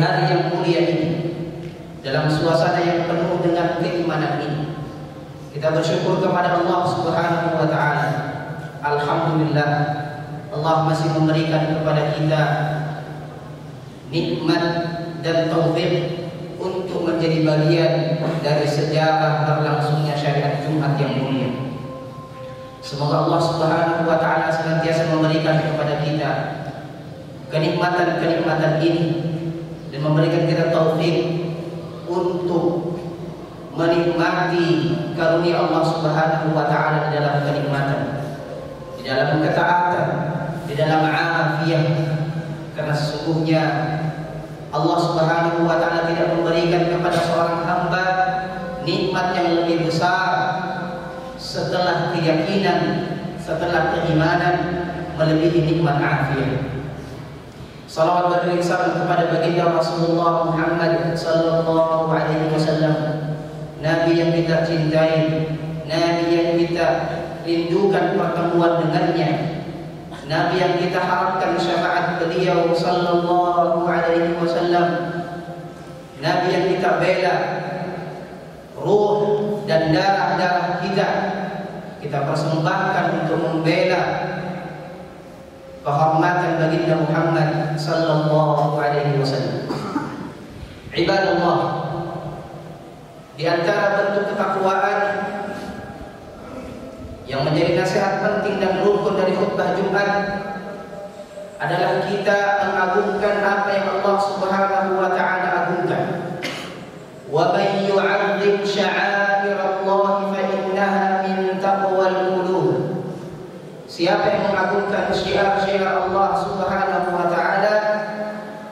hari yang mulia ini, dalam suasana yang penuh dengan keimanan ini, kita bersyukur kepada Allah Subhanahu wa taala. Alhamdulillah, Allah masih memberikan kepada kita nikmat dan taufik untuk menjadi bagian dari sejarah berlangsungnya syariat Jumat yang mulia. Semoga Allah Subhanahu wa taala senantiasa memberikan kepada kita kenikmatan-kenikmatan ini dan memberikan kita taufik untuk menikmati karunia Allah Subhanahu wa taala di dalam kenikmatan, di dalam ketaatan, di dalam afiyah. Karena sesungguhnya Allah Subhanahu wa taala tidak memberikan kepada seorang hamba nikmat yang lebih besar setelah keyakinan, setelah keimanan, melebihi nikmat afiyah. Salawat beriringan kepada baginda Rasulullah Muhammad sallallahu alaihi wasallam, Nabi yang kita cintai, Nabi yang kita rindukan pertemuan dengannya, Nabi yang kita harapkan syafaat beliau sallallahu alaihi wasallam, Nabi yang kita bela ruh dan darah-darah kita persembahkan untuk membela kehormatan baginda Muhammad sallallahu alaihi wasallam. Ibadallah, di antara bentuk ketakwaan yang menjadi nasihat penting dan rukun dari khutbah Jumat adalah kita mengagungkan apa yang Allah Subhanahu wa taala agungkan. Wa may yu'azzim sya'airallahi fa innaha min taqwal qulub. Siapa yang mengagungkan syiar-syiar Allah Subhanahu wa taala,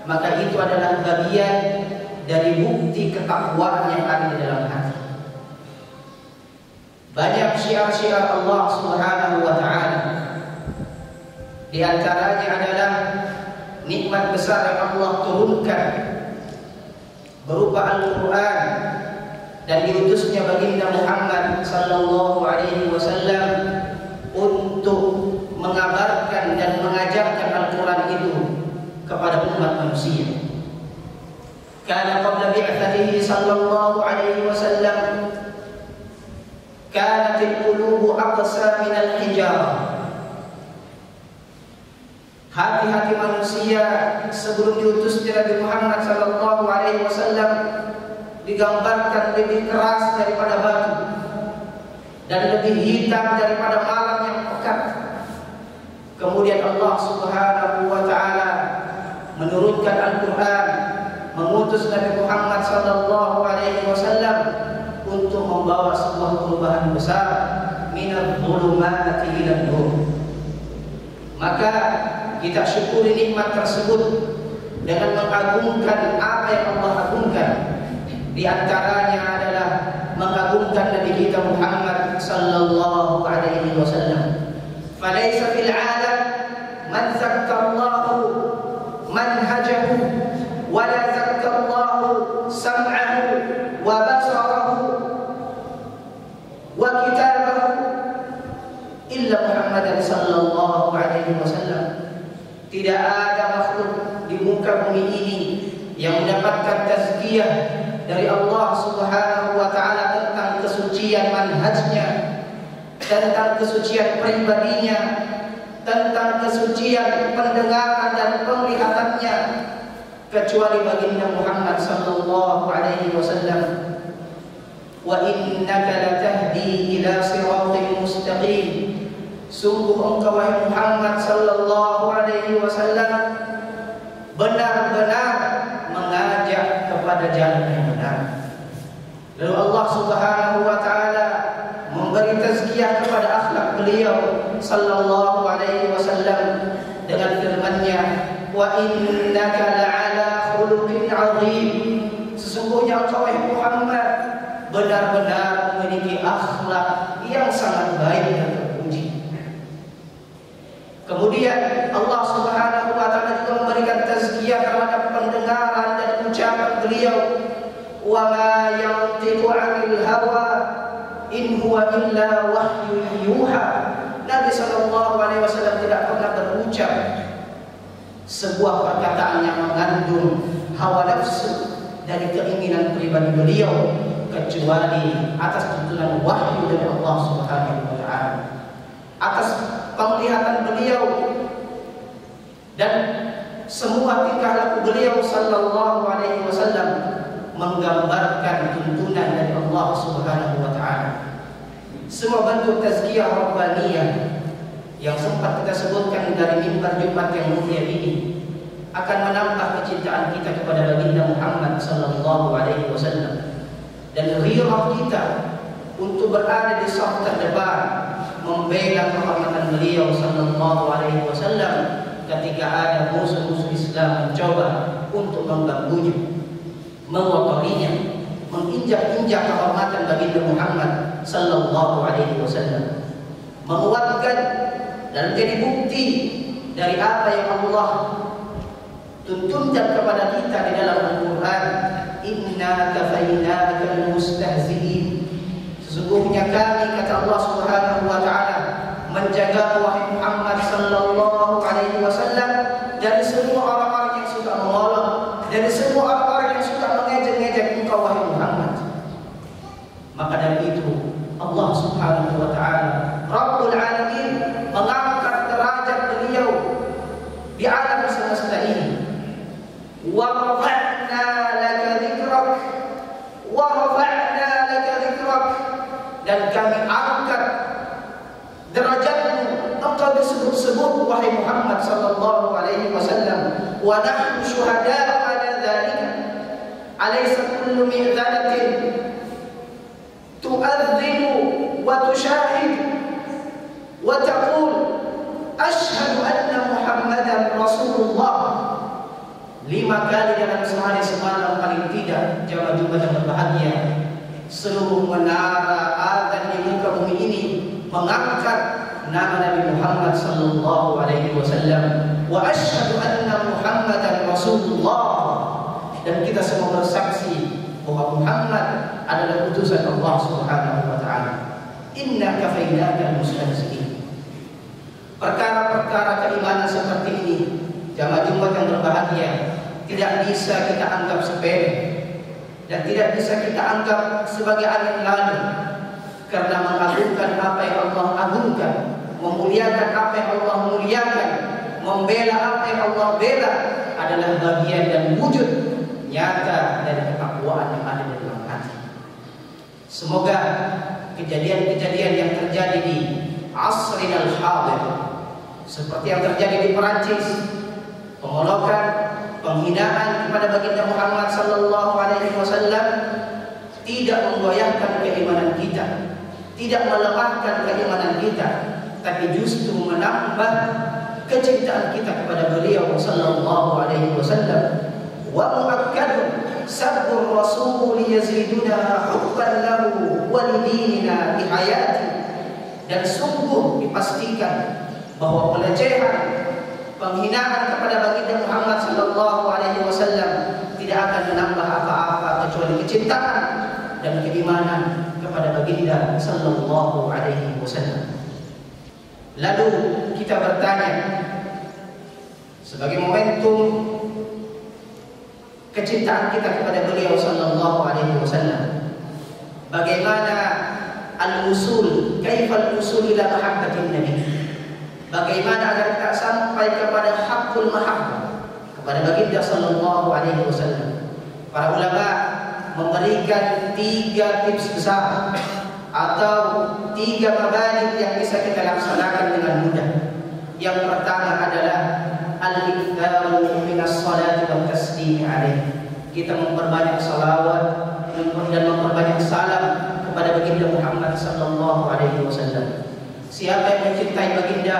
maka itu adalah bagian dari bukti ketakwaan yang ada di dalam hati. Banyak syiar-syiar Allah Subhanahu wa taala. Di antaranya adalah nikmat besar yang Allah turunkan berupa Al-Qur'an dan diutusnya baginda Muhammad sallallahu alaihi wasallam untuk mengabarkan dan mengajarkan Al-Qur'an itu kepada umat manusia. Karena qabla bi'atsatihi sallallahu alaihi wasallam kanatil qulubu aqsa minal hijarah. Hati-hati manusia sebelum diutusnya Nabi Muhammad sallallahu alaihi wasallam digambarkan lebih keras daripada batu dan lebih hitam daripada malam yang pekat. Kemudian Allah Subhanahu wa taala menurunkan Al-Qur'an, mengutus Nabi Muhammad sallallahu alaihi wasallam untuk membawa sebuah perubahan besar, minadh dhulumati ilan nur. Maka kita syukuri nikmat tersebut dengan mengagungkan apa yang Allah agungkan. Di antaranya adalah mengagungkan Nabi kita Muhammad sallallahu alaihi wasallam. Falaysa fil 'alam man zakkarallahu manhajahu wa la zakkarallahu sam'ahu wa basarahu wa kitabahu illa Muhammadan sallallahu alaihi wasallam. Tidak ada makhluk di muka bumi ini yang mendapatkan tazkiyah dari Allah Subhanahu wa taala tentang kesucian manhajnya, tentang kesucian pribadinya, tentang kesucian pendengaran dan penglihatannya, kecuali baginda Muhammad sallallahu alaihi wasallam. Wa innaka latahdi ila siratal mustaqim. Sungguh engkau wahai Muhammad sallallahu alaihi wasallam benar-benar mengajak kepada jalan yang benar. Lalu Allah Subhanahu wa taala memberi tazkiyah kepada akhlak beliau sallallahu alaihi wasallam dengan firman-Nya, wa innaka la'ala khuluqin 'azim. Sesungguhnya engkau wahai Muhammad benar-benar memiliki akhlak yang sangat baik dan terpuji. Kemudian Allah Subhanahu wa taala juga memberikan tazkiyah terhadap pendengaran dan ucapan beliau, wa ma yantiqu 'anil hawa in huwa illa wahyu yuha. Nabi sallallahu alaihi wasallam tidak pernah berucap sebuah perkataan yang mengandung hawa nafsu, dari keinginan pribadi beliau, kecuali atas tuntunan wahyu dari Allah Subhanahu wa taala, atas penglihatan beliau dan semua tingkah laku beliau sallallahu alaihi wasallam menggambarkan tuntunan dari Allah Subhanahu wa taala. Semua bentuk tazkiyah rabbaniyah yang sempat kita sebutkan dari mimbar Jumat yang mulia ini akan menambah kecintaan kita kepada baginda Muhammad sallallahu alaihi wasallam dan ghirah kita untuk berada di saf terdepan membela kehormatan beliau sallallahu alaihi wasallam ketika ada musuh-musuh Islam mencoba untuk mengganggunya, mengotorinya, menginjak-injak kehormatan baginda Muhammad sallallahu alaihi wasallam, menguatkan dan menjadi bukti dari apa yang Allah tuntunkan kepada kita di dalam Al-Quran. Inna kafainakal mustahzi'in, sesungguhnya kami, kata Allah Subhanahu wa ta'ala, menjaga wahai Muhammad sallallahu alaihi wasallam dari semua orang-orang yang suka mengolok, dari semua orang-orang yang suka mengejek-ngejek engkau wahai Muhammad. Maka dari itu Allah Subhanahu wa ta'ala Rabbul Alamin mengangkat derajat beliau di alam semesta ini. Wa rafa'na laka dzikrak, wa rafa'na laka dzikrak, dan kami angkat derajatmu, engkau disebut-sebut wahai Muhammad sallallahu alaihi wasallam. Wa nahnu syuhada'u ala dzalika, alaysa kullu mi'zanatin tu'adzinu wa tusyahid wa taqul ashhadu anna Muhammadan Rasulullah. 5 kali dalam sehari semalam paling tidak jamaah Jumat yang berbahagia, seluruh menara azan di muka bumi ini mengangkat nama Nabi Muhammad sallallahu alaihi wasallam, wa asyhadu anna Muhammadan Rasulullah, dan kita semua bersaksi bahwa Muhammad adalah utusan Allah Subhanahu wa taala. Inna kafainakal mustahzi'in. Perkara-perkara keimanan seperti ini, jamaah Jumat yang berbahagia, tidak bisa kita anggap sepele dan tidak bisa kita anggap sebagai angin lalu, karena mengagungkan apa yang Allah agungkan, memuliakan apa yang Allah muliakan, membela apa yang Allah bela adalah bagian dan wujud nyata dari ketakwaan yang ada di dalam hati. Semoga kejadian-kejadian yang terjadi di asrin al-hadir, seperti yang terjadi di Perancis, pengolokan, penghinaan kepada baginda Muhammad sallallahu alaihi wasallam, tidak menggoyahkan keimanan kita, tidak melemahkan keimanan kita, tapi justru menambah kecintaan kita kepada beliau sallallahu alaihi wasallam. Wa muakkadun sabbur rasul yaziduna hubban lahu wa lidinina bi hayati, dan sungguh dipastikan bahwa pelecehan, penghinaan kepada baginda Muhammad sallallahu alaihi wasallam tidak akan menambah apa-apa kecuali kecintaan dan keimanan kepada baginda sallallahu alaihi wasallam. Lalu kita bertanya, sebagai momentum kecintaan kita kepada beliau sallallahu alaihi wasallam, bagaimana al-usul, kaifal usul ila mahabbatin nabi? Bagaimana agar kita sampai kepada haqqul mahabbah kepada baginda sallallahu alaihi wasallam? Para ulama memberikan 3 tips besar atau 3 mabani yang bisa kita laksanakan dengan mudah. Yang pertama adalah al-iktharu minas salati wa taslim alaihi. Kita memperbanyak salawat dan memperbanyak salam kepada baginda Muhammad sallallahu alaihi wasallam. Siapa yang mencintai baginda,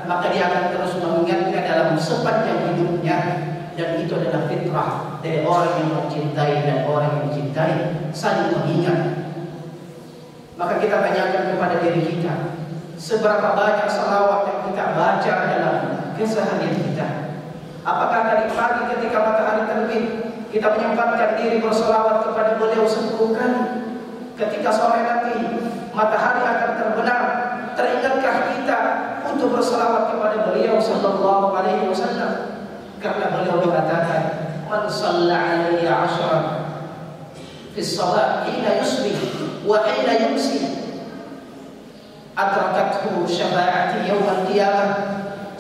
maka dia akan terus mengingatnya dalam sepanjang hidupnya, dan itu adalah fitrah dari orang yang mencintai dan orang yang dicintai, saling mengingat. Maka kita tanyakan kepada diri kita, seberapa banyak salawat yang kita baca dalam keseharian kita? Apakah tadi pagi ketika matahari terbit kita menyempatkan diri bersalawat kepada beliau 10 kali? Ketika sore nanti matahari akan terbenam, teringatkah kita untuk bersalawat kepada beliau sallallahu alaihi wasallam? Karena beliau mengatakan, man shalla alayya 'ashran fi shalah hina yusbih wa hina yumsi adrakathu syafa'ati yaumil qiyamah.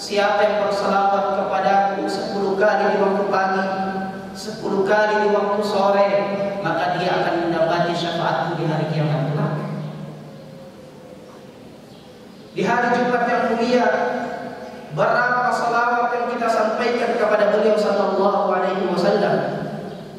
Siapa yang berselawat kepadaku 10 kali di waktu pagi, 10 kali di waktu sore, maka dia akan mendapati syafaatku di hari kiamat kelak. Di hari Jumat yang mulia, berapa salawat yang kita sampaikan kepada beliau sallallahu alaihi wasallam.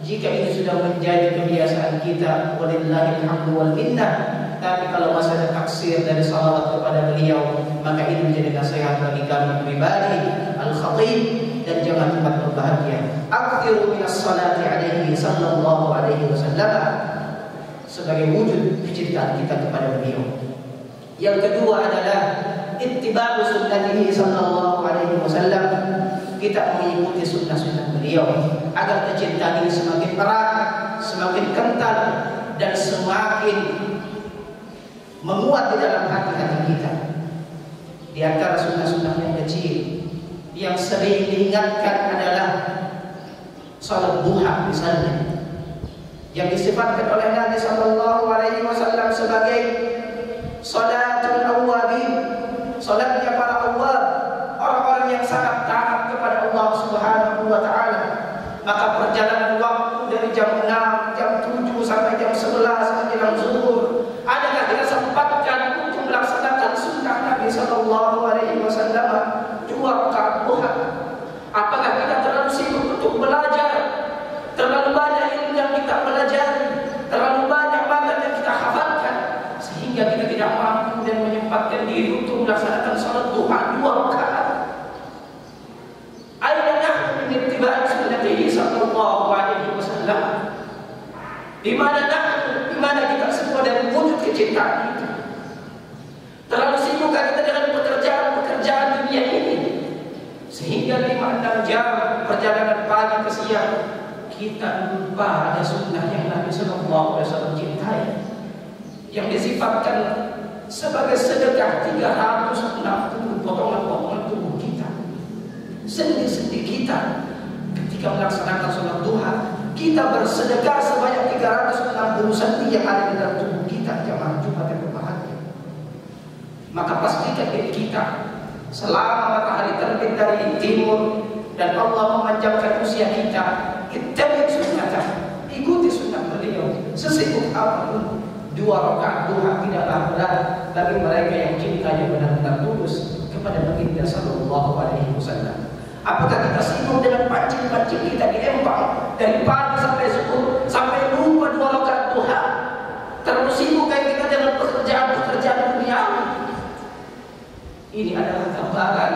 Jika ini sudah menjadi kebiasaan kita, walillahil hamdu wal minnah. Tapi kalau masih ada taksir dari salawat kepada beliau, maka ini menjadi nasihat bagi kami pribadi, al-khatib, dan jangan tempat berbahagia. Aktsiru minas salati alaihi sallallahu alaihi wasallam, sebagai wujud kecintaan kita kepada beliau. Yang kedua adalah ittiba'u sunnatihi sallallahu alaihi wasallam. Kita mengikuti sunnah-sunnah beliau agar kecintaan ini semakin erat, semakin kental, dan semakin menguat di dalam hati-hati kita. Di antara sunnah-sunnah yang kecil yang sering diingatkan adalah salat duha misalnya, yang disifatkan oleh Nabi sallallahu alaihi wasallam sebagai salatul awwabin, salatnya para awwab, orang-orang yang sangat taat kepada Allah Subhanahu wa taala. Maka perjalanan waktu dari jam 6, jam 7 sampai jam 11 menjelang zuhur, adakah kita sempatkan untuk melaksanakan sunnah Nabi sallallahu alaihi wasallam 2 rakaat duha? Apakah kita terlalu sibuk untuk belajar? Terlalu banyak ilmu yang kita pelajari, terlalu banyak materi yang kita hafalkan, sehingga kita tidak mampu dan menyempatkan diri untuk melaksanakan salat duha 2 rakaat. Aina nahnu min ittiba'i sunnatihi sallallahu alaihi wasallam? Di mana kita semua dari wujud kecintaan itu? Terlalu sibukkah kita dengan pekerjaan dunia ini, sehingga 5-6 jam perjalanan pagi ke siang kita lupa ada sunnah yang Nabi sallallahu alaihi wasallam cintai, yang disifatkan sebagai sedekah 360 potongan-potongan tubuh kita, sendi-sendi kita. Ketika melaksanakan sholat duha, kita bersedekah sebanyak 360 sendi yang ada di dalam tubuh kita. Jamaah Jumat yang berbahagia, maka pastikan diri kita selama matahari terbit dari timur dan Allah memanjangkan usia kita, ittabi' sunnatah, ikuti sunnah beliau. Sesibuk apapun, 2 rakaat duha tidaklah berat bagi mereka yang cintanya benar-benar tulus kepada baginda sallallahu alaihi wasallam. Apakah kita sibuk dengan pancing-pancing kita di empang dari pagi sampai zuhur, sampai lupa 2 rakaat duha? Terlalu sibuk kayak kita dengan pekerjaan duniawi. Ini adalah gambaran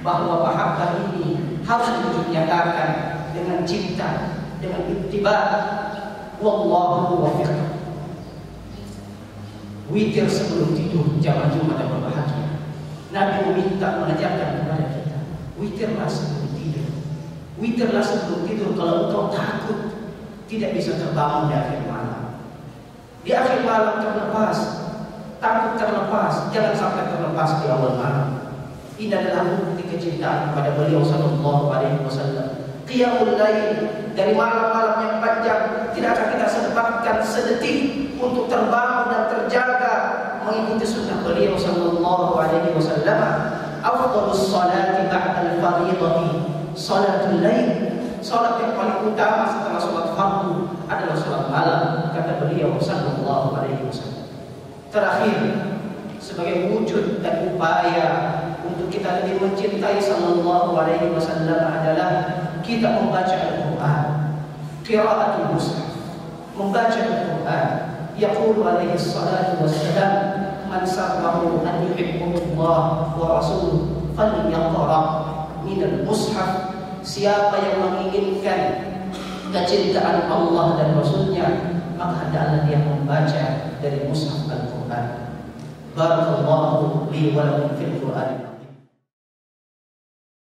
bahwa mahabbah ini harus dinyatakan dengan cinta, dengan ittiba'. Wallahu muwaffiq. Witir sebelum tidur, jamaah Jumat yang berbahagia. Nabi meminta, mengajarkan kepada kita, witirlah sebelum tidur. Witirlah sebelum tidur kalau engkau takut tidak bisa terbangun di akhir malam. Di akhir malam terlepas, takut terlepas, jangan sampai terlepas di awal malam. Ini adalah bukti kecintaan kepada beliau sallallahu alaihi wasallam. Qiyamul lail, dari malam-malam yang panjang, tidak akan kita sempatkan sedetik untuk terbangun dan terjaga mengikuti sunnah beliau sallallahu alaihi wasallam. Afdhalus salati ba'dal fardhati salatul lail. Salat yang paling utama setelah salat fardu adalah salat malam, kata beliau sallallahu alaihi wasallam. Terakhir, sebagai wujud dan upaya untuk kita lebih mencintai sallallahu alaihi wasallam adalah kita membaca Al-Quran, qiraatul mushaf, membaca Al-Quran. Yaqulu alaihi salatu wassalam, man sarrahu an yuhibbullah wa rasuluhu falyaqra minal mushaf. Siapa yang menginginkan kecintaan Allah dan Rasulnya, maka hendaklah dia membaca dari mushaf Al-Quran. Barakallahu li wa lakum fil Quran.